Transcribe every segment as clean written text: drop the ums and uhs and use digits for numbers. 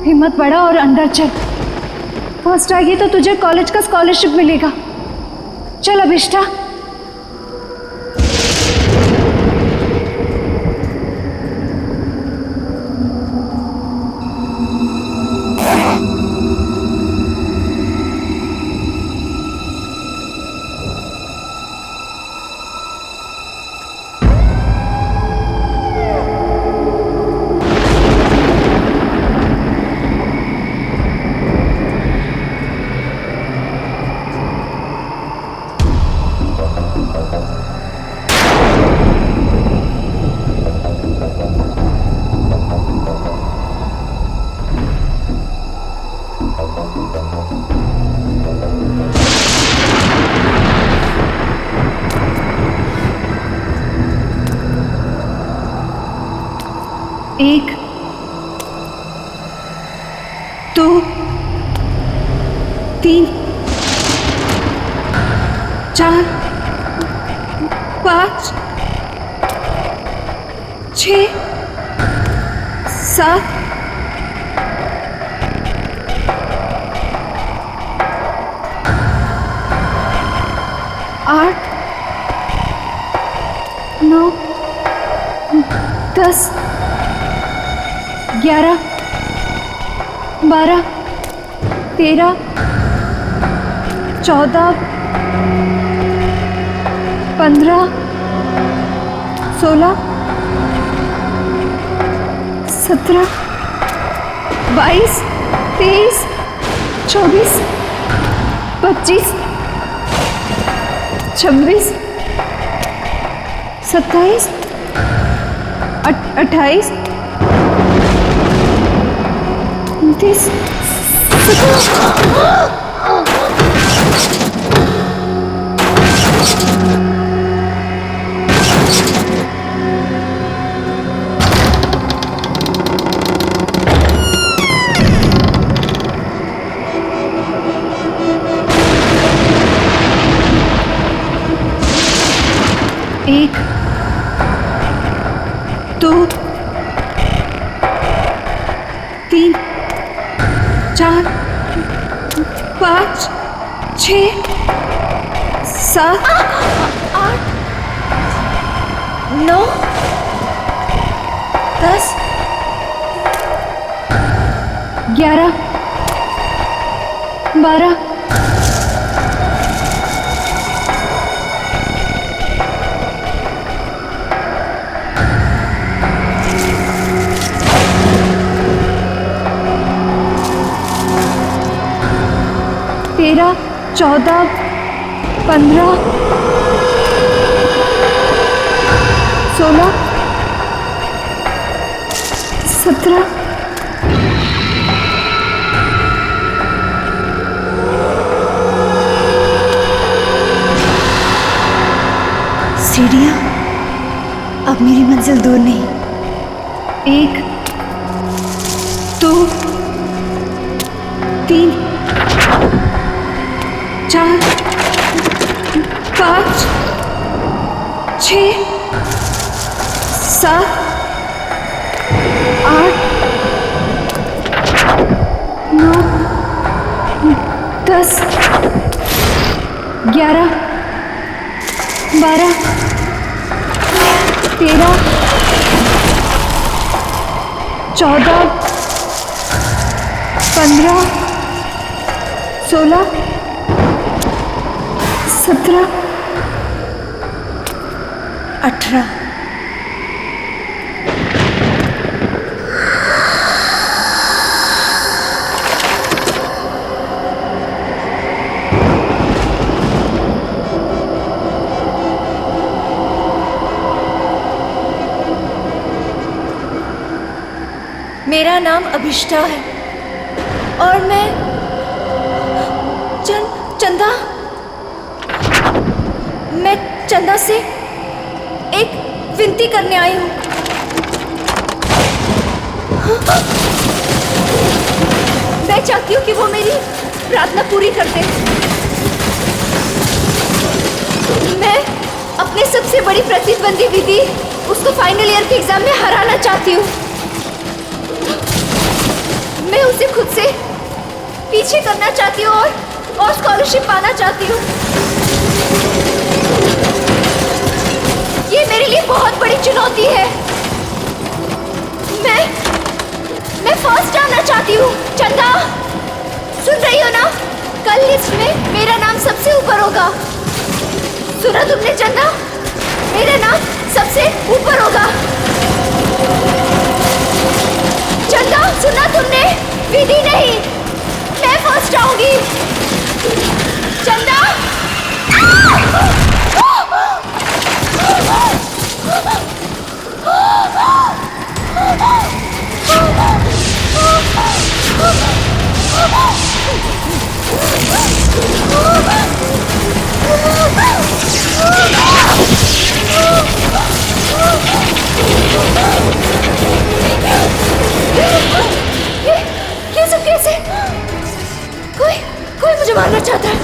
हिम्मत बढ़ा और अंदर चल। फर्स्ट आएगी तो तुझे कॉलेज का स्कॉलरशिप मिलेगा। चल अभिष्ठा। एक, दो, तीन, चार, पाँच, 6, 7, 8, 9, 10, 11, 12, 13, 14, 15, 16, 17, 22, 23, 24, 25, 26, 27, 28, 29, 1, 2, 3, 4, 5, 6, 7, 8, 9, 10, 11, 12, 13, 14, 15, 16, 17, सीढ़ियाँ। अब मेरी मंजिल दूर नहीं। 1, 2, 3, 4, 5, 6, 7, 8, 9, 10, 11, 12, 13, 14, 15, 16, 17, 18। मेरा नाम अभिष्ठा है और मैं चंदा से एक विनती करने आई हूँ। मैं चाहती हूँ कि वो मेरी प्रार्थना पूरी कर दे। मैं अपने सबसे बड़ी प्रतिद्वंदी विधि उसको फाइनल ईयर के एग्जाम में हराना चाहती हूँ। मैं खुद से पीछे करना चाहती हूँ और स्कॉलरशिप पाना चाहती हूँ। ये मेरे लिए बहुत बड़ी चुनौती है। मैं फर्स्ट आना चाहती हूँ। चंदा, सुन रही हो ना? कल लिस्ट में मेरा नाम सबसे ऊपर होगा। सुना तुमने चंदा? मेरा नाम सबसे ऊपर होगा। चंदा, सुना तुमने? विधि नहीं, मैं फर्स्ट आऊंगी। चंदा, ये सब कैसे? कोई मुझे मारना चाहता है।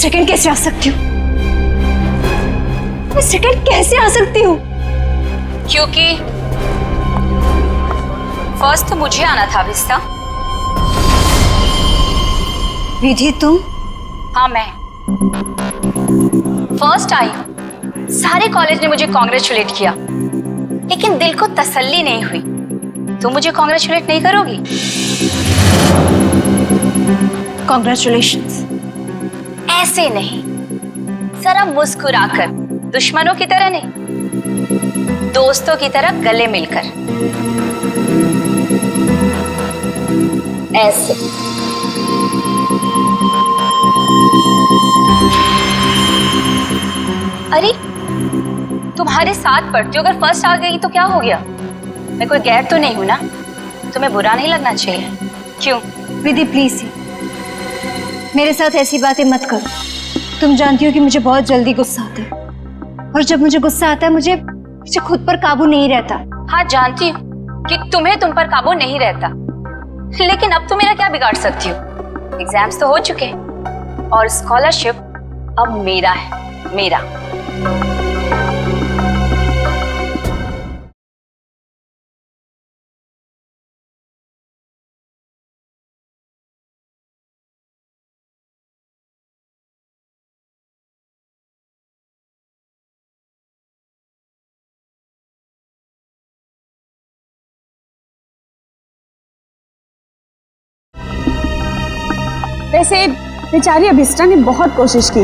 सेकंड कैसे आ सकती हूँ? मैं सेकंड कैसे आ सकती हूँ? क्योंकि फर्स्ट तो मुझे आना था विस्ता। विधि तुम? हाँ, मैं फर्स्ट आई हूँ। सारे कॉलेज ने मुझे कॉन्ग्रेचुलेट किया, लेकिन दिल को तसल्ली नहीं हुई। तुम मुझे कॉन्ग्रेचुलेट नहीं करोगी? कॉन्ग्रेचुलेशंस। ऐसे नहीं, जरा मुस्कुराकर, दुश्मनों की तरह नहीं, दोस्तों की तरह गले मिलकर। ऐसे। अरे तुम्हारे साथ पढ़ती हो, अगर फर्स्ट आ गई तो क्या हो गया? मैं कोई गैर तो नहीं हूं ना, तुम्हें बुरा नहीं लगना चाहिए। क्यों? विधि प्लीज मेरे साथ ऐसी बातें मत करो। तुम जानती हो कि मुझे बहुत जल्दी गुस्सा आता है, और जब मुझे गुस्सा आता है मुझे खुद पर काबू नहीं रहता। हाँ जानती हूँ कि तुम्हें तुम पर काबू नहीं रहता, लेकिन अब तुम मेरा क्या बिगाड़ सकती हो? एग्जाम्स तो हो चुके हैं और स्कॉलरशिप अब मेरा है, मेरा। वैसे बेचारी अभिष्टा ने बहुत कोशिश की,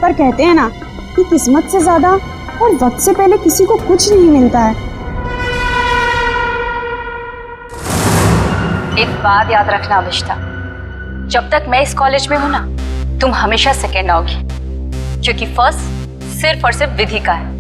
पर कहते हैं ना कि किस्मत से ज्यादा और वक्त से पहले किसी को कुछ नहीं मिलता है। एक बात याद रखना अभिष्टा, जब तक मैं इस कॉलेज में हूं ना, तुम हमेशा सेकेंड आओगी, क्योंकि फर्स्ट सिर्फ और सिर्फ विधि का है।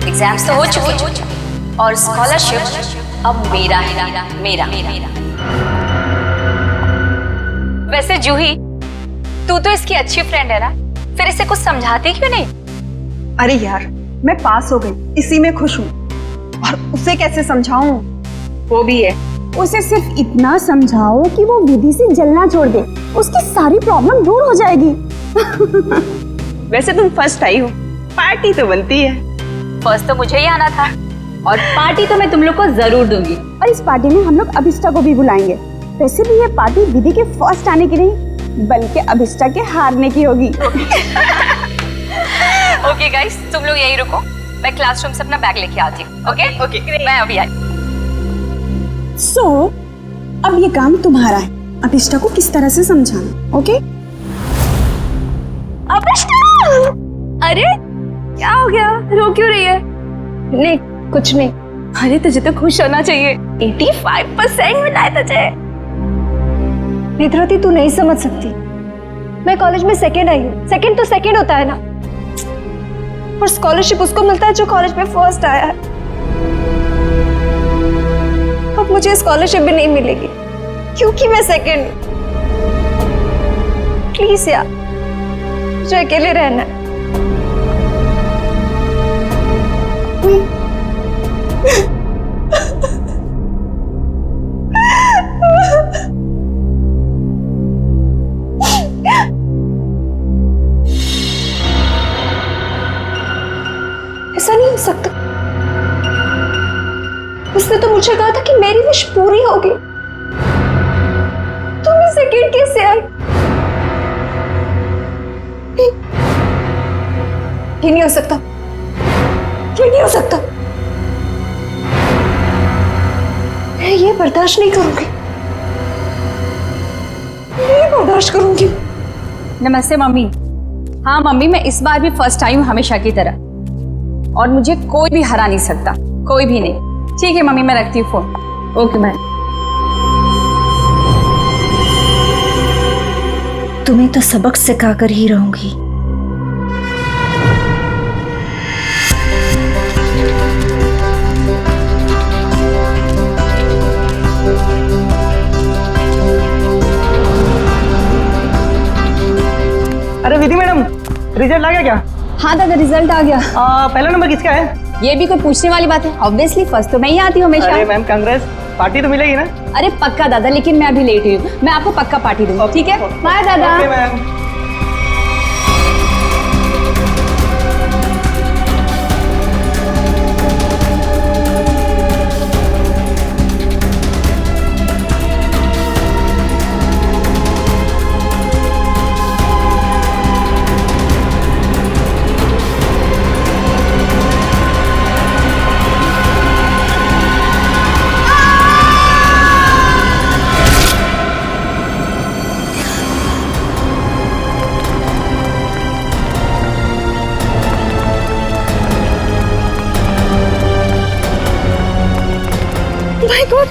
एग्जाम्स तो हो चुके और स्कॉलरशिप अब मेरा है, मेरा। वैसे जूही, तू तो इसकी अच्छी फ्रेंड है ना, फिर इसे कुछ समझाती क्यों नहीं? अरे यार, मैं पास हो गई इसी में खुश हूँ, और उसे कैसे समझाऊं? वो भी है, उसे सिर्फ इतना समझाओ कि वो विधि से जलना छोड़ दे, उसकी सारी प्रॉब्लम दूर हो जाएगी। वैसे तुम फर्स्ट आई हो, पार्टी तो बनती है। फर्स्ट तो मुझे ही आना था, और पार्टी तो मैं तुम लोग को जरूर दूंगी। और इस पार्टी में हम लोग अभिष्टा को भी बुलाएंगे। वैसे भी ये पार्टी विधि के फर्स्ट आने की नहीं, बल्कि अभिष्टा के हारने की होगी। ओके गाइस, तुम लोग यहीं रुको, मैं क्लासरूम से अपना बैग लेके आती हूँ। ओके, मैं अभी आई। सो अब ये काम तुम्हारा है, अभिष्टा को किस तरह से समझाना। ओके? अभिष्टा! अरे क्या हो गया, रो क्यों रही है? नहीं कुछ नहीं। अरे तुझे तो खुश होना चाहिए, 85% मिला है तुझे। नेत्रवती, तू नहीं समझ सकती, मैं कॉलेज में सेकंड आई हूँ। सेकंड तो सेकंड होता है ना, और स्कॉलरशिप उसको मिलता है जो कॉलेज में फर्स्ट आया है। अब मुझे स्कॉलरशिप भी नहीं मिलेगी क्योंकि मैं सेकंड। प्लीज यार, मुझे अकेले रहना है। ऐसा नहीं हो सकता। उसने तो मुझे कहा था कि मेरी विश पूरी होगी। तुम इस सेकंड कैसे आई? ये नहीं हो सकता, ये नहीं हो सकता। मैं ये बर्दाश्त नहीं करूंगी, ये बर्दाश्त करूंगी। नमस्ते मम्मी। हाँ मम्मी, मैं इस बार भी फर्स्ट आई हूँ हमेशा की तरह, और मुझे कोई भी हरा नहीं सकता, कोई भी नहीं। ठीक है मम्मी, मैं रखती हूँ फोन। Okay ma'am. तुम्हें तो सबक सिखा कर ही रहूंगी। अरे विधि मैडम, रिजल्ट आ गया क्या? हाँ दादा, रिजल्ट आ गया। पहला नंबर किसका है? ये भी कोई पूछने वाली बात है? ऑब्वियसली फर्स्ट तो मैं ही आती हूँ हमेशा। अरे मैम कांग्रेस, पार्टी तो मिलेगी ना? अरे पक्का दादा, लेकिन मैं अभी लेट हुई हूँ, मैं आपको पक्का पार्टी दूंगी। ठीक है, बाय दादा। Okay ma'am. माय गॉड,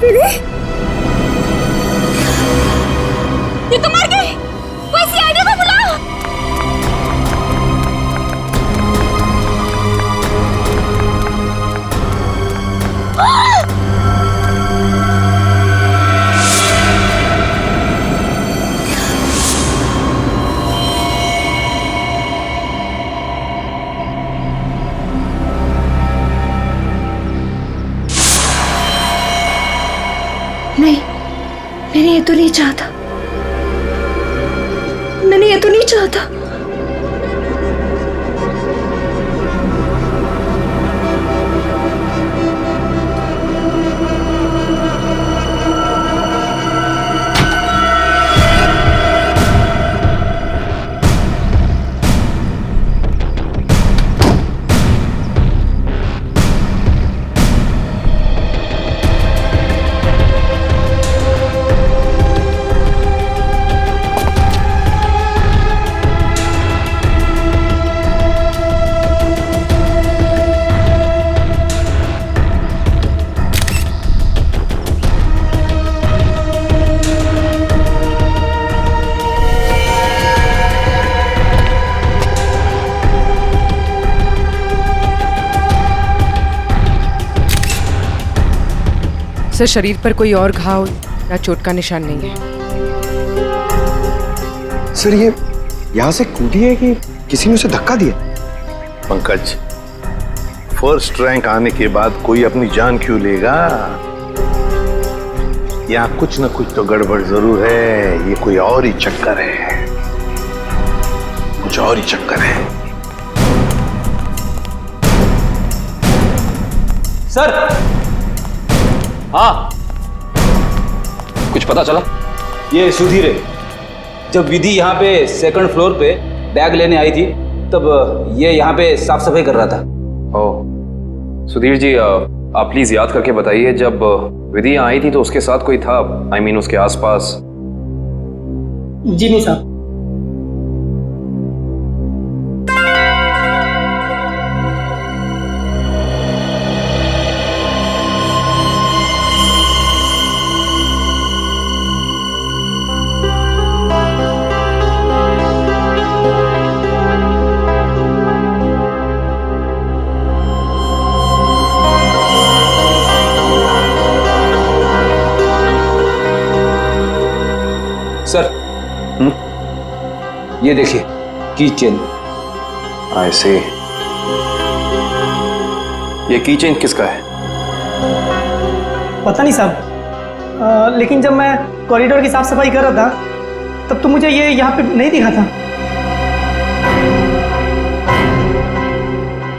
विधि, ये तो मर गई। कोई सीआईडी को बुलाओ। नहीं, मैंने ये तो नहीं चाहता, मैंने ये तो नहीं चाहता। सर, शरीर पर कोई और घाव या चोट का निशान नहीं है। सर, ये यहाँ से कूदी है कि किसी ने उसे धक्का दिया? पंकज, फर्स्ट रैंक आने के बाद कोई अपनी जान क्यों लेगा? यहाँ कुछ न कुछ तो गड़बड़ जरूर है। ये कोई और ही चक्कर है, कुछ और ही चक्कर है। सर, हाँ, कुछ पता चला? ये सुधीर है। जब विधि यहाँ पे सेकंड फ्लोर पे बैग लेने आई थी तब ये यहाँ पे साफ सफाई कर रहा था। ओह, सुधीर जी, आप प्लीज याद करके बताइए, जब विधि यहाँ आई थी तो उसके साथ कोई था? I mean, उसके आसपास? जी नहीं साहब। सर, ये देखिए, की चेन। I see। ये की चेन किसका है? पता नहीं साहब, लेकिन जब मैं कॉरिडोर की साफ सफाई कर रहा था तब तो मुझे ये यहाँ पे नहीं दिखा था।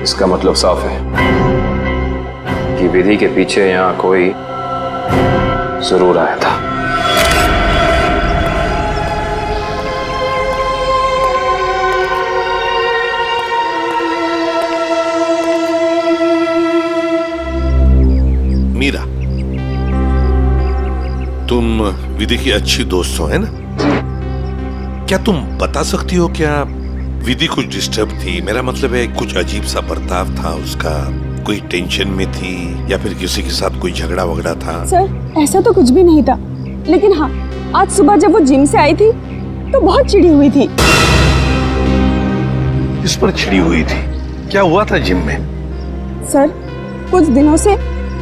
इसका मतलब साफ है कि विधि के पीछे यहाँ कोई जरूर आया था। मीरा, तुम विधि की अच्छी दोस्त हो, है ना? क्या तुम बता सकती हो क्या विधि कुछ डिस्टर्ब थी? मेरा मतलब है, कुछ अजीब सा बर्ताव था उसका, कोई टेंशन में थी या फिर किसी के साथ कोई झगड़ा वगड़ा था? सर, ऐसा तो कुछ भी नहीं था, लेकिन हाँ, आज सुबह जब वो जिम से आई थी तो बहुत चिढ़ी हुई थी। इस पर चिढ़ी हुई थी? क्या हुआ था जिम में? सर, कुछ दिनों से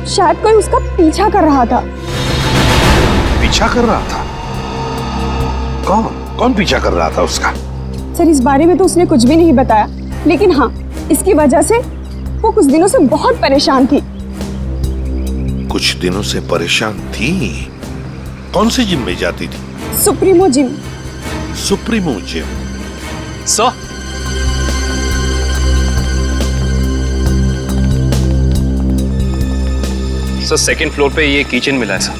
शायद कोई उसका पीछा कर रहा था। पीछा कर रहा था? कौन कौन पीछा कर रहा था उसका? सर, इस बारे में तो उसने कुछ भी नहीं बताया, लेकिन हाँ, इसकी वजह से वो कुछ दिनों से बहुत परेशान थी। कुछ दिनों से परेशान थी? कौन से जिम में जाती थी? Supremo gym. Supremo gym? Sir, second floor पे ये किचन मिला है सर।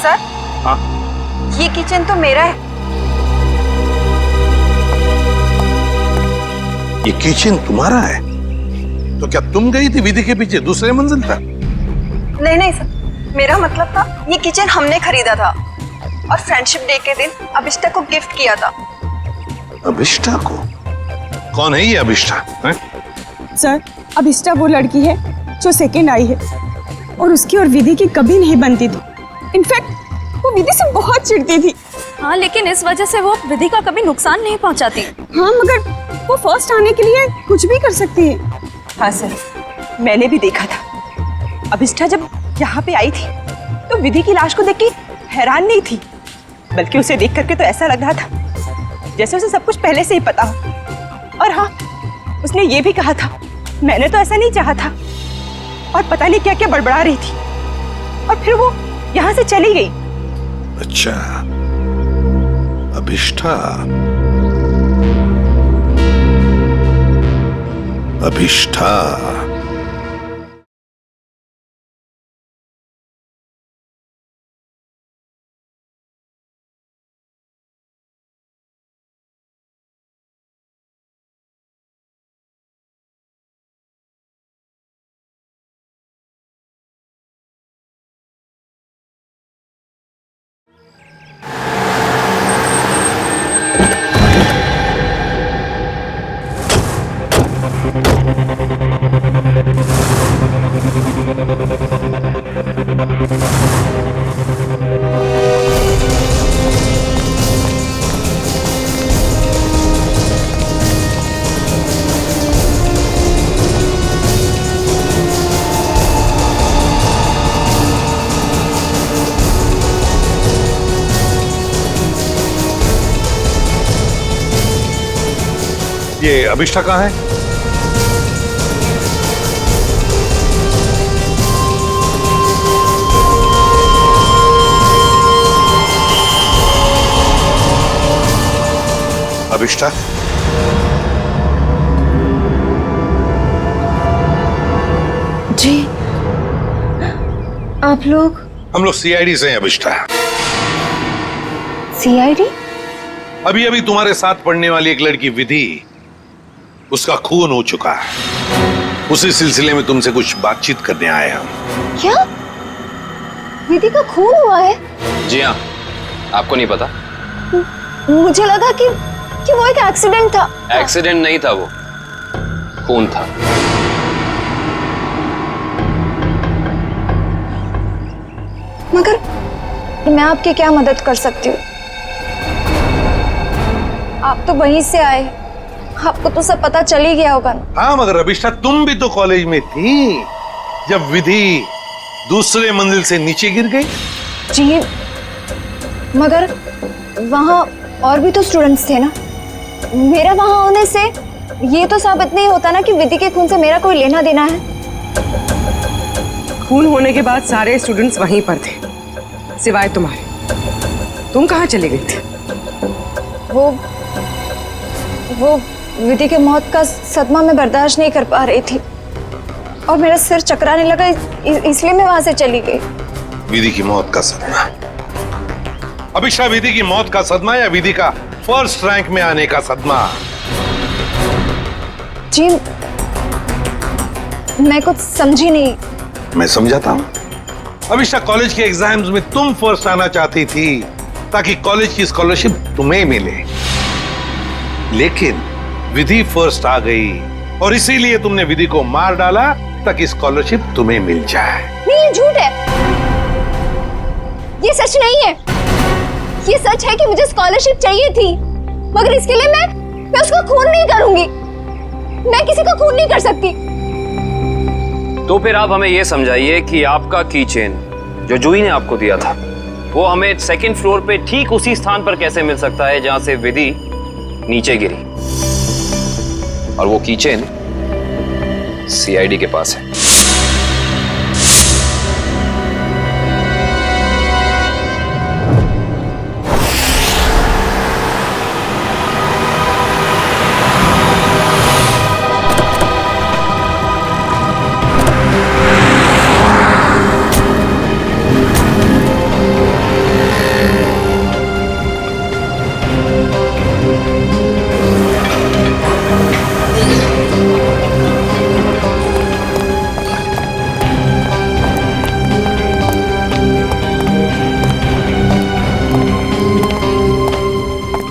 सर, हाँ, ये किचन तो मेरा है। ये किचन तुम्हारा है? तो क्या तुम गई थी विधि के पीछे दूसरे मंजिल पर? नहीं नहीं सर, मेरा मतलब था ये किचन हमने खरीदा था और फ्रेंडशिप डे के दिन अभिष्टा को गिफ्ट किया था। अभिष्टा को? कौन है ये अभिष्टा? सर, अभिष्टा वो लड़की है जो सेकंड आई है और उसकी और विधि की कभी नहीं बनती थी। इनफैक्ट वो विधि से बहुत चिढ़ती थी। हाँ, लेकिन इस वजह से वो विधि का कभी नुकसान नहीं पहुंचाती। हाँ, मगर वो फर्स्ट आने के लिए कुछ भी कर सकती है। हाँ सर, मैंने भी देखा था। अभिष्ठा जब यहाँ पे आई थी तो विधि की लाश को देख के हैरान नहीं थी, बल्कि उसे देख करके तो ऐसा लग रहा था जैसे उसे सब कुछ पहले से ही पता हो। और हाँ, उसने ये भी कहा था मैंने तो ऐसा नहीं चाहा था, और पता नहीं क्या क्या बड़बड़ा रही थी, और फिर वो यहाँ से चली गई। अच्छा, अभिष्ठा। अभिष्ठा ये अभिष्ठा कहाँ है? अभिष्ठा, जी आप लोग? हम लोग सीआईडी से हैं अभिष्ठा। सीआईडी? अभी अभी तुम्हारे साथ पढ़ने वाली एक लड़की विधि, उसका खून हो चुका है। उसी सिलसिले में तुमसे कुछ बातचीत करने आए हम। क्या विधि का खून हुआ है? जी हाँ, आपको नहीं पता? मुझे लगा कि वो एक एक्सीडेंट था। एक्सीडेंट नहीं था, वो खून था। मगर मैं आपकी क्या मदद कर सकती हूँ? आप तो वहीं से आए, आपको तो सब पता चल ही गया होगा ना। हाँ, मगर अभिष्ठा तुम भी तो कॉलेज में थी जब विधि दूसरे मंजिल से नीचे गिर गई। जी, मगर वहाँ और भी तो स्टूडेंट्स थे ना। मेरा वहाँ होने से ये तो साबित नहीं होता ना कि विधि के खून से मेरा कोई लेना देना है। खून होने के बाद सारे स्टूडेंट्स वहीं पर थे, सिवाय तुम्हारे। तुम कहाँ चले गई थी? वो विधि के मौत का सदमा मैं बर्दाश्त नहीं कर पा रही थी और मेरा सिर चकराने लगा, इसलिए मैं वहां से चली गई। विधि की मौत का सदमा? अभिष्ठा, विधि की मौत का सदमा या विधि का फर्स्ट रैंक में आने का सदमा? जी, मैं कुछ समझी नहीं। मैं समझाता हूँ। अभिष्ठा, कॉलेज के एग्जाम्स में तुम फर्स्ट आना चाहती थी ताकि कॉलेज की स्कॉलरशिप तुम्हें मिले, लेकिन विधि फर्स्ट आ गई और इसीलिए तुमने विधि को मार डाला ताकि स्कॉलरशिप तुम्हें मिल जाए। नहीं, ये झूठ है, ये सच नहीं है। ये सच है कि मुझे स्कॉलरशिप चाहिए थी, मगर इसके लिए मैं उसका खून नहीं करूंगी। मैं किसी का खून नहीं कर सकती। तो फिर आप हमें यह समझाइए कि आपका की चेन जो जूही ने आपको दिया था वो हमें सेकंड फ्लोर पे ठीक उसी स्थान पर कैसे मिल सकता है जहां से विधि नीचे गिरी, और वो की चेन सीआईडी के पास है।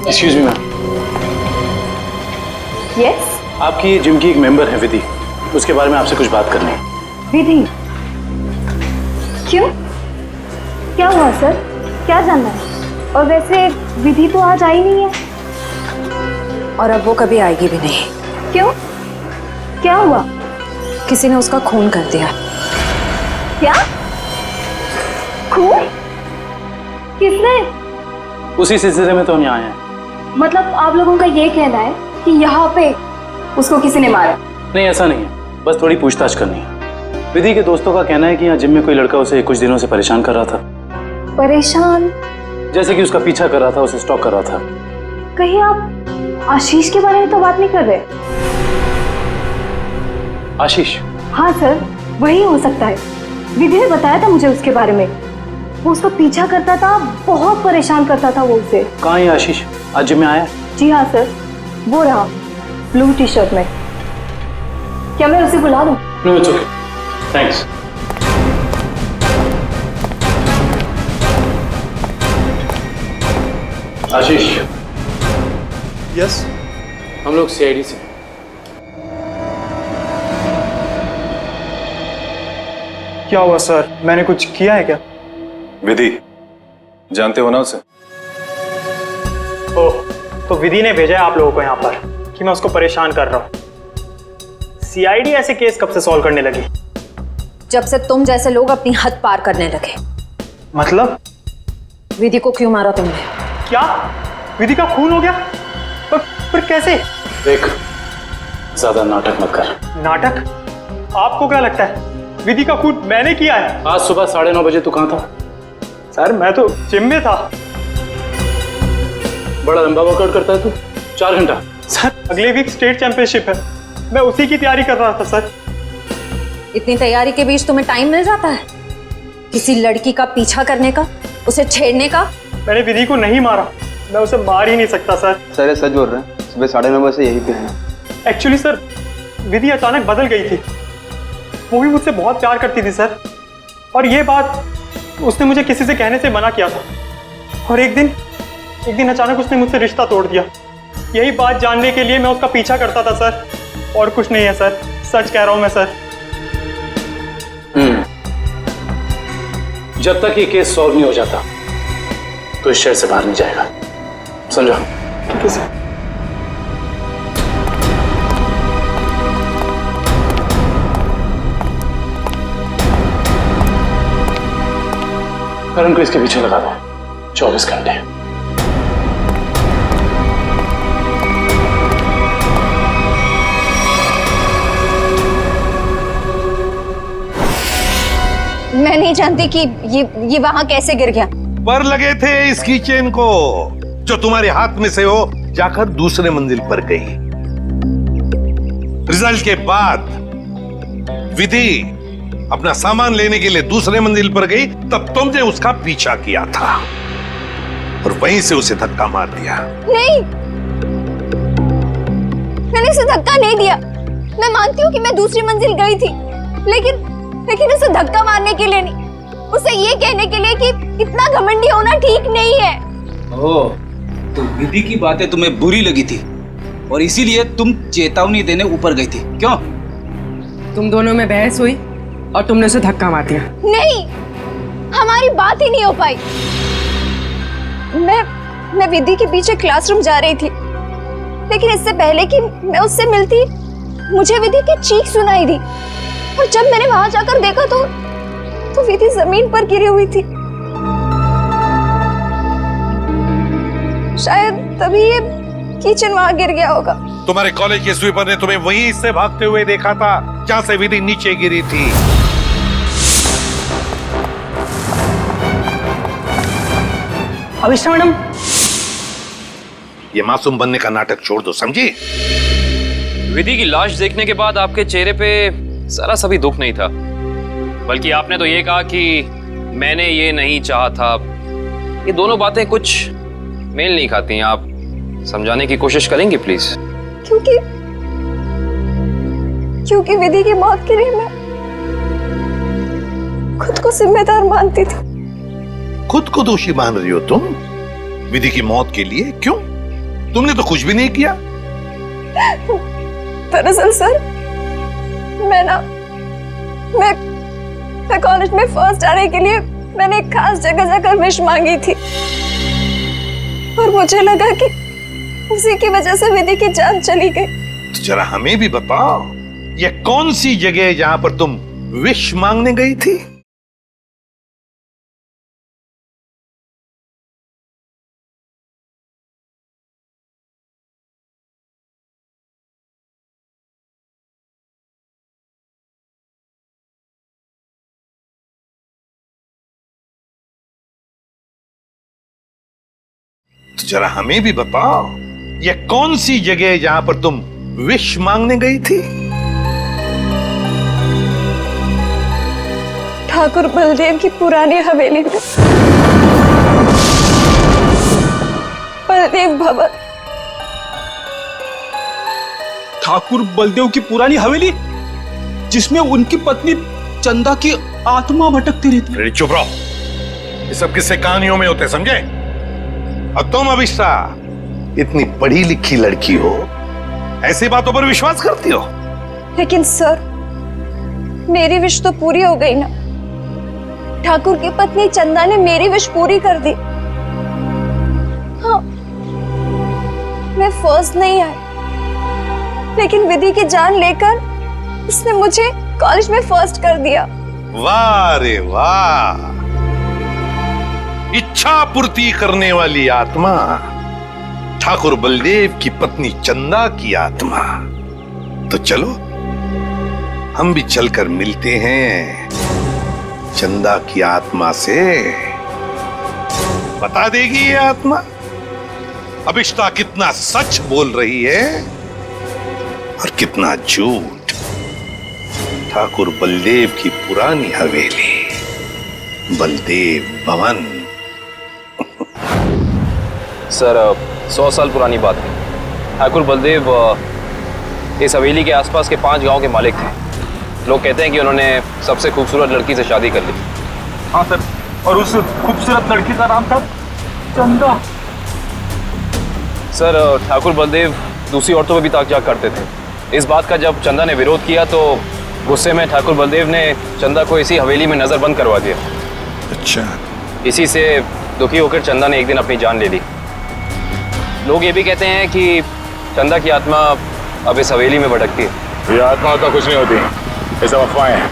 Excuse me ma'am. यस, आपकी जिम की एक मेंबर है विधि, उसके बारे में आपसे कुछ बात करनी है। विधि, क्यों? क्या हुआ सर? क्या जानना है? और वैसे विधि तो आज आई नहीं है। और अब वो कभी आएगी भी नहीं। क्यों? क्या हुआ? किसी ने उसका खून कर दिया। क्या? खून? किसने? उसी सिलसिले में तो हम यहाँ आए हैं। मतलब आप लोगों का ये कहना है कि यहाँ पे उसको किसी ने मारा? नहीं, ऐसा नहीं है, बस थोड़ी पूछताछ करनी है। विधि के दोस्तों का कहना है कि यहाँ जिम में कोई लड़का उसे कुछ दिनों से परेशान कर रहा था। परेशान? जैसे कि उसका पीछा कर रहा था, उसे स्टॉक कर रहा था। कहीं आप आशीष के बारे में तो बात नहीं कर रहे? आशीष? हाँ सर, वही हो सकता है। विधि ने बताया था मुझे उसके बारे में। वो उसका पीछा करता था, बहुत परेशान करता था वो उसे। कहाँ है आशीष? आज जिम में आया? जी हाँ सर, वो रहा ब्लू टी शर्ट में। क्या मैं उसे बुला दूं? No, it's okay, thanks. Ashish. Yes? हम लोग सीआईडी से। क्या हुआ सर? मैंने कुछ किया है क्या? विधि, जानते हो ना उसे? ओह, तो विधि ने भेजा है आप लोगों को यहाँ पर कि मैं उसको परेशान कर रहा हूँ। सीआईडी ऐसे केस कब से सॉल्व करने लगी? जब से तुम जैसे लोग अपनी हद पार करने लगे। मतलब? विधि को क्यों मारा तुमने? क्या? विधि का खून हो गया? पर कैसे? देख, ज्यादा नाटक मत कर। नाटक? आपको क्या लगता है विधि का खून मैंने किया है? आज सुबह 9:30 बजे तू कहाँ था? सर मैं तो जिम में था। बड़ा लंबा वर्कआउट करता है तू, 4 घंटा। सर अगले वीक स्टेट चैंपियनशिप है, मैं उसी की तैयारी कर रहा था सर। इतनी तैयारी के बीच तुम्हें टाइम मिल जाता है किसी लड़की का पीछा करने का, उसे छेड़ने का? मैंने विधि को नहीं मारा, मैं उसे मार ही नहीं सकता सर। सर ये सच बोल रहे हैं, सुबह 9:30 बजे से यही पे हैं। एक्चुअली सर विधि अचानक बदल गई थी। वो भी मुझसे बहुत प्यार करती थी सर, और ये बात उसने मुझे किसी से कहने से मना किया था। और एक दिन अचानक उसने मुझसे रिश्ता तोड़ दिया। यही बात जानने के लिए मैं उसका पीछा करता था सर, और कुछ नहीं है सर, सच कह रहा हूं मैं सर। जब तक ये केस सॉल्व नहीं हो जाता तो इस शहर से बाहर नहीं जाएगा, समझो? ठीक है सर। करण को इसके पीछे लगा दो 24 घंटे। मैं नहीं जानती कि ये वहां कैसे गिर गया। पर लगे थे इस कीचेन को जो तुम्हारे हाथ में से हो जाकर दूसरे मंजिल पर गई। रिजल्ट के बाद विधि अपना सामान लेने के लिए दूसरे मंजिल पर गई, तब तुमने उसका पीछा किया था और वहीं से उसे धक्का मार दिया। नहीं, मैंने उसे धक्का नहीं दिया। मैं मानती हूँ कि मैं दूसरी मंजिल गई थी, लेकिन उसे धक्का मारने के लिए नहीं, उसे ये कहने के लिए कि इतना घमंडी होना ठीक नहीं है। ओह, तो विधि की बातें तुम्हें बुरी लगी थी और इसीलिए तुम चेतावनी देने ऊपर गई थी, क्यों? तुम दोनों में बहस हुई और तुमने उसे धक्का मार दिया। नहीं, हमारी बात ही नहीं हो पाई। मैं विधि के पीछे क्लासरूम जा रही थी, लेकिन इससे पहले कि मैं उससे मिलती मुझे विधि की चीख सुनाई दी, और जब मैंने वहां जाकर देखा तो विधि जमीन पर गिरी हुई थी। शायद तभी ये किचन वहां गिर गया होगा। तुम्हारे कॉलेज के स्वीपर ने तुम्हें वहीं से भागते हुए देखा था जहां से विधि नीचे गिरी थी। अविष्टा मैडम, ये मासूम बनने का नाटक छोड़ दो, समझी? विधि की लाश देखने के बाद आपके चेहरे पे जरा सा भी दुख नहीं था, बल्कि आपने तो ये कहा कि मैंने ये नहीं चाहा था। ये दोनों बातें कुछ मेल नहीं खाती। आप समझाने की कोशिश करेंगी प्लीज? क्योंकि विधि की मौत के लिए मैं खुद को जिम्मेदार मानती थी। खुद को दोषी मान रही हो तुम विधि की मौत के लिए? क्यों? तुमने तो कुछ भी नहीं किया। दरअसल सर, मैं कॉलेज में फर्स्ट आने के लिए मैंने एक खास जगह जाकर विश मांगी थी और मुझे लगा कि उसी की वजह से विधि की जान चली गई। तो जरा हमें भी बताओ, ये कौन सी जगह है जहां पर तुम विश मांगने गई थी? तो जरा हमें भी बताओ, ये कौन सी जगह है जहां पर तुम विश मांगने गई थी? ठाकुर बलदेव की पुरानी हवेली में, बलदेव भवन। ठाकुर बलदेव की पुरानी हवेली, जिसमें उनकी पत्नी चंदा की आत्मा भटकती रहती। अरे चुप रहो, ये सब किस्से कहानियों में होते, समझे? और तुम अभिष्टा इतनी पढ़ी लिखी लड़की हो, ऐसी बातों पर विश्वास करती हो? लेकिन सर, मेरी विश तो पूरी हो गई ना। ठाकुर की पत्नी चंदा ने मेरी विश पूरी कर दी। हाँ, मैं फर्स्ट नहीं आई, लेकिन विधि की जान लेकर उसने मुझे कॉलेज में फर्स्ट कर दिया। वाह रे वाह, इच्छा पूर्ति करने वाली आत्मा, ठाकुर बलदेव की पत्नी चंदा की आत्मा। तो चलो हम भी चलकर मिलते हैं चंदा की आत्मा से। बता देगी ये आत्मा अभिष्टा कितना सच बोल रही है और कितना झूठ। ठाकुर बलदेव की पुरानी हवेली, बलदेव भवन। सर 100 साल पुरानी बात है। ठाकुर बलदेव इस हवेली के आसपास के 5 गांव के मालिक थे। लोग कहते हैं कि उन्होंने सबसे खूबसूरत लड़की से शादी कर ली। हाँ सर, और उस खूबसूरत लड़की का नाम था चंदा। सर ठाकुर बलदेव दूसरी औरतों पर भी ताक झाक करते थे। इस बात का जब चंदा ने विरोध किया तो गुस्से में ठाकुर बलदेव ने चंदा को इसी हवेली में नजरबंद करवा दिया। अच्छा। इसी से दुखी होकर चंदा ने एक दिन अपनी जान ले ली। लोग ये भी कहते हैं कि चंदा की आत्मा अब इस हवेली में भटकती है। ये आत्मा तो कुछ नहीं होती, ये सब अफवाहें हैं।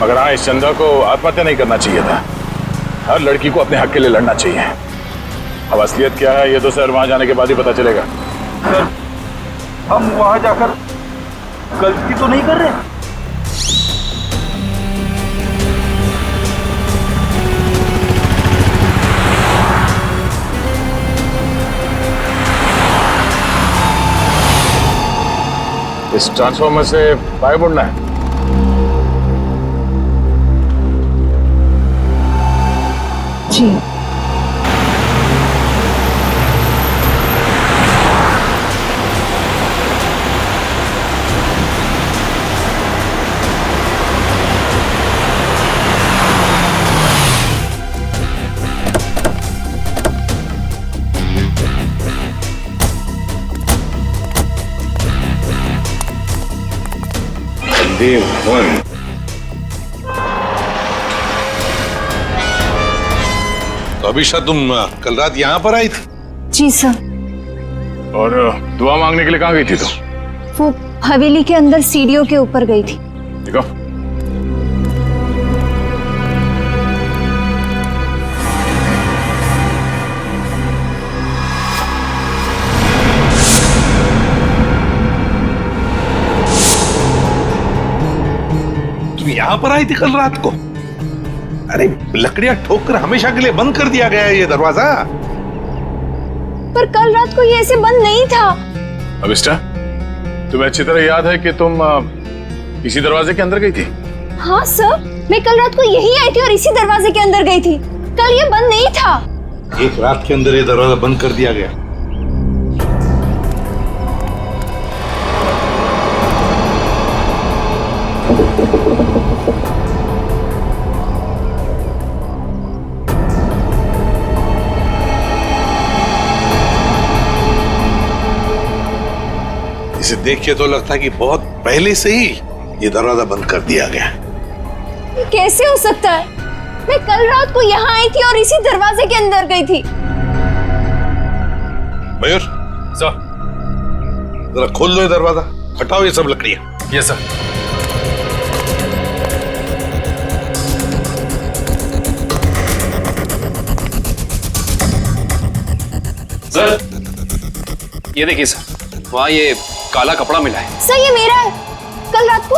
मगर हाँ, इस चंदा को आत्महत्या नहीं करना चाहिए था। हर लड़की को अपने हक के लिए लड़ना चाहिए। अब असलियत क्या है ये तो सर वहां जाने के बाद ही पता चलेगा। सर, हम वहां जाकर गलती तो नहीं कर रहे? इस ट्रांसफॉर्मर से बाहर मुड़ना है। जी। बलदेव भवन। तो अभिषा तुम कल रात यहाँ पर आई थी? जी सर। और दुआ मांगने के लिए कहाँ गई थी तुम? वो हवेली के अंदर सीढ़ियों के ऊपर गई थी। देखो, तुम यहाँ पर आई थी कल रात को? अरे लकड़ियां ठोककर हमेशा के लिए बंद कर दिया गया है ये दरवाजा। पर कल रात को ये ऐसे बंद नहीं था। अभिष्टा, तुम्हें अच्छी तरह याद है कि तुम इसी दरवाजे के अंदर गई थी? हाँ सर, मैं कल रात को यही आई थी और इसी दरवाजे के अंदर गई थी। कल ये बंद नहीं था। एक रात के अंदर ये दरवाजा बंद कर दिया गया। इसे देख के तो लगता है कि बहुत पहले से ही ये दरवाजा बंद कर दिया गया। ये कैसे हो सकता है? मैं कल रात को यहाँ आई थी और इसी दरवाजे के अंदर गई थी। मयूर सर, जरा खोल लो ये दरवाजा, हटाओ ये सब लकड़ियां। Yes sir. सर ये देखिए सर, वहाँ ये काला कपड़ा मिला है। सर ये मेरा है। कल रात को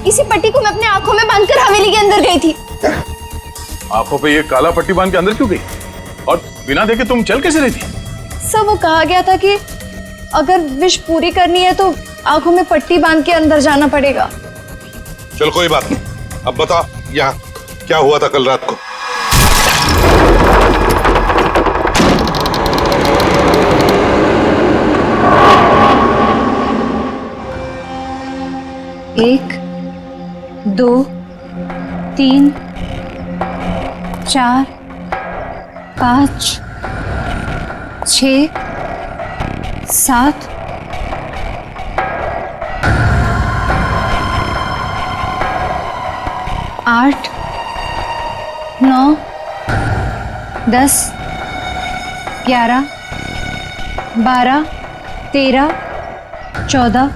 इसी पट्टी को मैं अपने आंखों में बांधकर हवेली के अंदर गई थी। आंखों पे ये काला पट्टी बांध के अंदर क्यों गई? और बिना देखे तुम चल कैसे रही थी? सर वो कहा गया था कि अगर विश पूरी करनी है तो आंखों में पट्टी बांध के अंदर जाना पड़ेगा। चल कोई बात नहीं, अब बता यहाँ क्या हुआ था कल रात को? एक, दो, तीन, चार, पाँच, 6, 7, 8, 9, 10, 11, 12, 13, 14,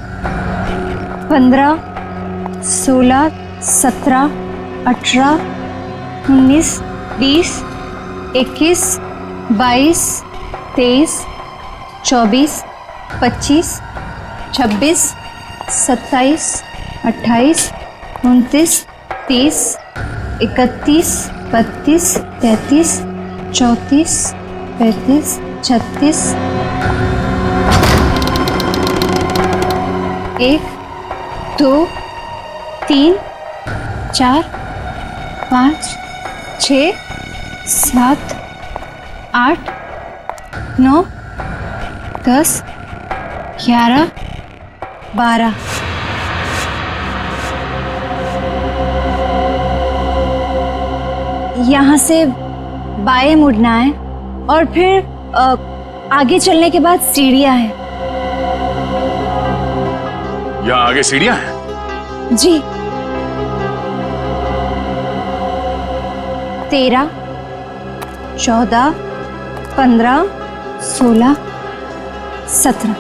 15, 16, 17, 18, 19, 20, 21, 22, 23, 24, 25, 26, 27, 28, 29, 30, 31, 32, 33, 34, 35, 36, 1, 2, 3, 4, 5, 6, 7, 8, 9, 10, 11, 12। यहाँ से बाएं मुड़ना है और फिर आगे चलने के बाद सीढ़ियाँ हैं। यहाँ आगे सीढ़ियां हैं? जी। 13, 14, 15, 16, 17,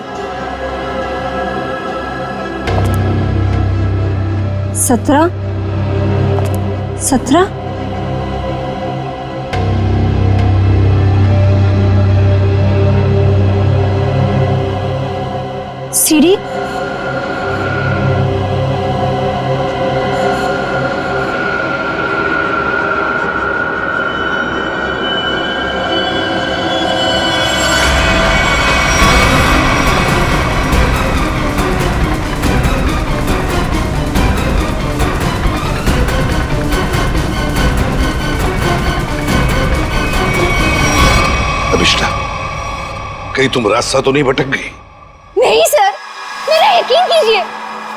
17, 17, सीढ़ी अभिष्टा, कहीं तुम रास्ता तो नहीं भटक गई? नहीं सर, मेरा यकीन कीजिए,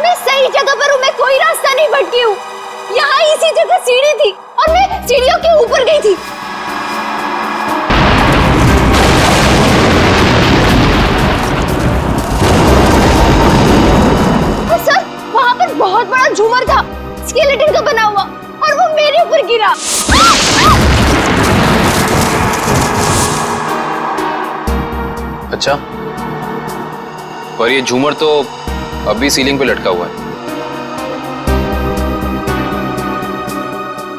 मैं सही जगह पर हूँ। मैं कोई रास्ता नहीं भटकी हूँ। यहाँ इसी जगह सीढ़ी थी और मैं सीढ़ियों के ऊपर गई थी। और सर वहाँ पर बहुत बड़ा झूमर था, स्केलेटन का बना हुआ, और वो मेरे ऊपर गिरा। अच्छा, पर ये झूमर तो अभी सीलिंग पे लटका हुआ है।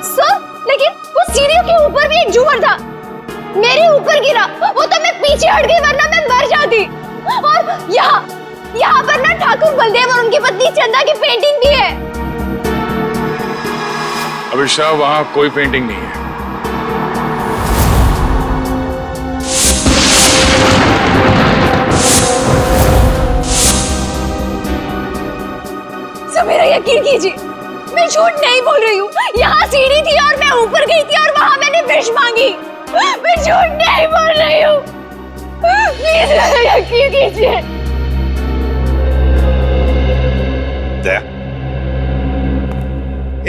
सर लेकिन वो सीढ़ियों के ऊपर भी एक झूमर था, मेरे ऊपर गिरा। वो तो मैं पीछे हट गई, वरना मैं मर जाती। और यहाँ पर ना ठाकुर बलदेव और उनकी पत्नी चंदा की पेंटिंग भी है। अभिषा, वहां कोई पेंटिंग नहीं है। सर मेरा यकीन कीजिए, मैं झूठ नहीं बोल रही हूँ। यहाँ सीढ़ी थी और मैं ऊपर गई थी और वहाँ मैंने विश मांगी। मैं झूठ नहीं बोल रही हूँ, प्लीज मेरा यकीन कीजिए।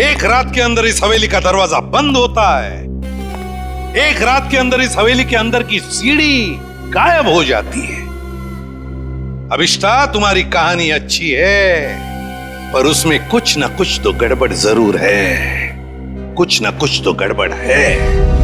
एक रात के अंदर इस हवेली का दरवाजा बंद होता है, एक रात के अंदर इस हवेली के अंदर की सीढ़ी गायब हो जाती है। अभिष्टा, तुम्हारी कहानी अच्छी है, पर उसमें कुछ ना कुछ तो गड़बड़ जरूर है, कुछ ना कुछ तो गड़बड़ है।